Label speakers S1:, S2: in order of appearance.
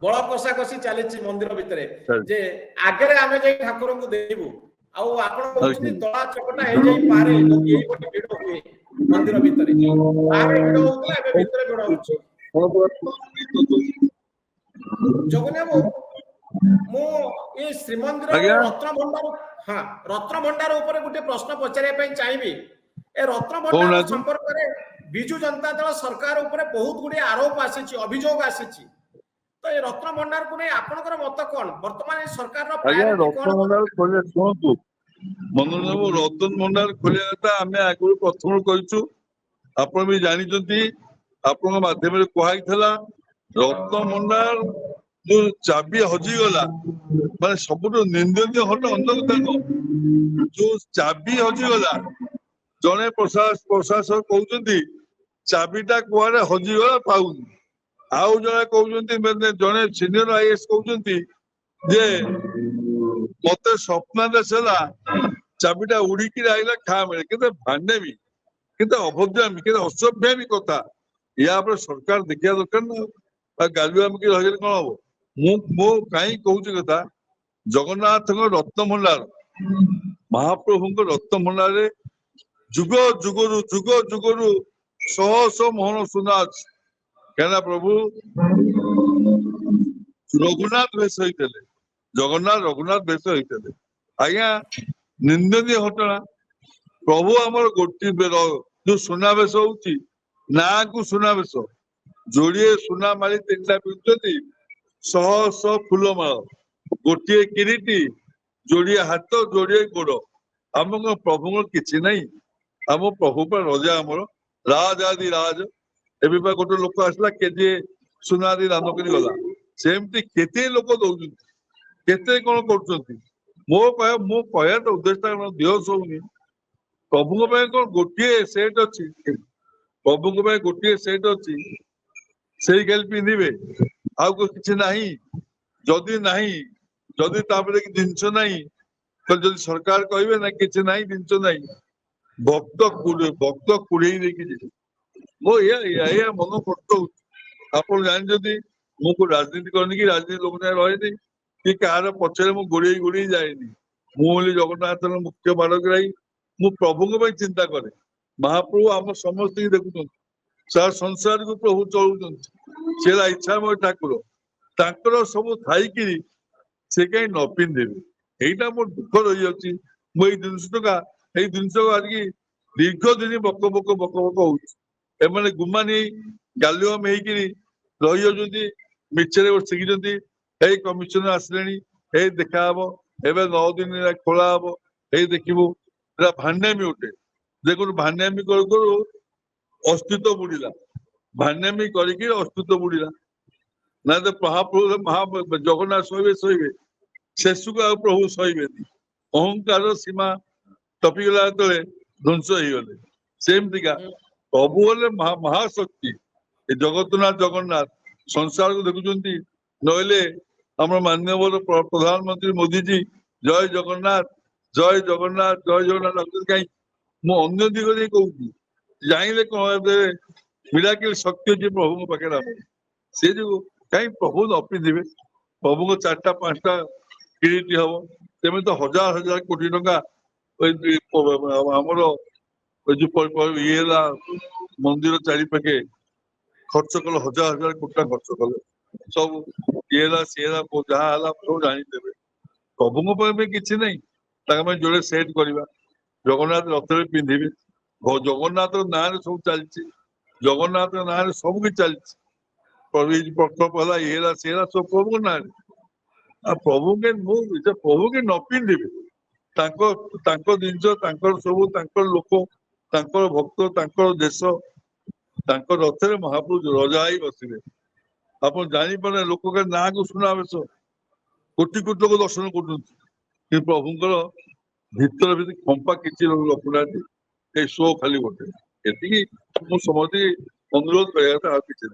S1: बल कषाकषि चली मंदिर भितर जे आगे आम जा ठाकुर को देबू आउ आपण कहउछनी दला चकटा हे जाई पारे जदि एई बटी भिड़ हुए मंदिर भितर पारे भिड़ होतला एबे भितर भिड़ होछि जगन्या मो ए श्रीमंदिर रत्न भंडार हां रत्न भंडार ऊपर गुटे प्रश्न पचारे पई चाहिबी ए रत्न भंडार संपर्क रे बिजू जनता दल सरकार ऊपर बहुत गुडी आरोप आसीछि अभियोग आसीछि तो ये रत्न भंडार को नहीं आपनकर मत कोन वर्तमान सरकार रो प्रायोरिटी कोन
S2: रत्न भंडार खोले सुनतु मनोरम रत्न भंडार खोलियाता आमे आगु प्रथम कहिछु आपण भी जानि जंती आपण माध्यम रे कहैथला रत्न भंडार जो चाबी हजी गला माने सबुठ निंदनीय हट अंतर्गत जो चाबी हजी गला जने प्रशासक कहउचंती चाबीटा कुआरे हजी गला पाउनी आउ जने कहउचंती जने सीनियर आईएएस कहउचंती जे मते स्वप्न देसला चाबीटा उड़ी की आइला खा मिले किंतु भांडेमी किंतु अभद्रामी किंतु असभ्यामी कथा या पर सरकार देखिया दरकार ना गालुआम की रहिल कोन हो मो काई कहउची कथा जगन्नाथ रत्न भंडार महाप्रभु रत्न भंडार रे जुग जुगरु सह सह मोहन सुना कहना प्रभु रघुनाथ बेश होते जगन्नाथ रघुनाथ बेश होते आज्ञा निंदनीय घटना प्रभु आमर गोटी जो सुनावेश होची ना को सुनावेश जोड़िए सुना मारी 3टा पिंधुती शह शह फूलमाल गोटे किरीटी जोड़िए हाथ जोड़िए गोड़ आम प्रभु किसी नहीं आम प्रभु पर रजा आमर राज आदि राज एबे गोटे लोक आसला केजे सुना दी दान करी गला सेमती केते लोक दउछन केते कोन करछंती मो कहया तो उद्देश्य देह सोनी प्रभु को कोन गोटे सेट अछि प्रभु को गोटे सेट अछि सेही गेल पिंदिबे आ को किछ नाही जदि तापरे कि जिंस नाही तो जदि सरकार कहबे ना किछ नाही जिंस नाही भक्त कुड़े देखि मो या मन कष्ट आप जानते मुझे राजनीति करनी कि राजनीति लोक रहे कि कहार पछरे मु गोड़े जाए मुझे जगन्नाथ मुख्य बाड़ग्राही मु प्रभु चिंता करे महाप्रभु आम समस्त देखुं सारा संसार को प्रभु चलुं से इच्छामय ठाकुर तांकर सब थी से कहीं न पिंधेबे यहीटा मोर दुख रही अच्छी मुझे 300 टका ये जिनस आज दीर्घ दिन बक हो एमाने गुमानी गालुआम होकरी रही मिछरे शिखी हे कमिशनर आसले हे देखा एवं 9 दिन खोला हम हे देखू भांडामी उठे देखो भांडामी करू अस्तित्व बुड़ीला भांडामी करके अस्तित्व बुड़ीला ना तो महाप्रभु जगन्नाथ सहे शेषु को प्रभु सहे अहंकार सीमा टपिगला ध्वंस हो गले सेमतिका प्रभु बोले महाशक्ति जगतनाथ जगन्नाथ संसार को देखुंट नहले आम माननीय प्रधानमंत्री मोदी जी जय जगन्नाथ जय जगन्नाथ जय जगन्नाथ कहीं मुझे दिगरे कहूँ जाइले कौन मिराकिल शक्ति अच्छी प्रभु पाखे से जो कहीं प्रभु न पिंधे प्रभु को 4टा 5टा किरीटी हम तेमें तो हजार हजार कोटी टका आमर ये मंदिर चारिपाखे खर्च कल हजार हजार कोटी खर्च कले सब ये जहाँ सब जानीदे प्रभु किसी नहीं जोड़े सेट करवा जगन्नाथ रथ में पिंधे जगन्नाथ ना सब चलती जगन्नाथ ना सब कि चलती प्रकल्प है ये सब प्रभु ना प्रभु के प्रभु के न पिंधे जिनस सब लोक भक्त देश रथ में महाप्रभु रजा ही बसवे आप जापारे लोक के ना को सुनावेश कोटि कोटि लोक दर्शन कर प्रभुंर भीतर भीतर कंपा किसी रखुना शो खाली गोटे ये समझ अनुरोध कर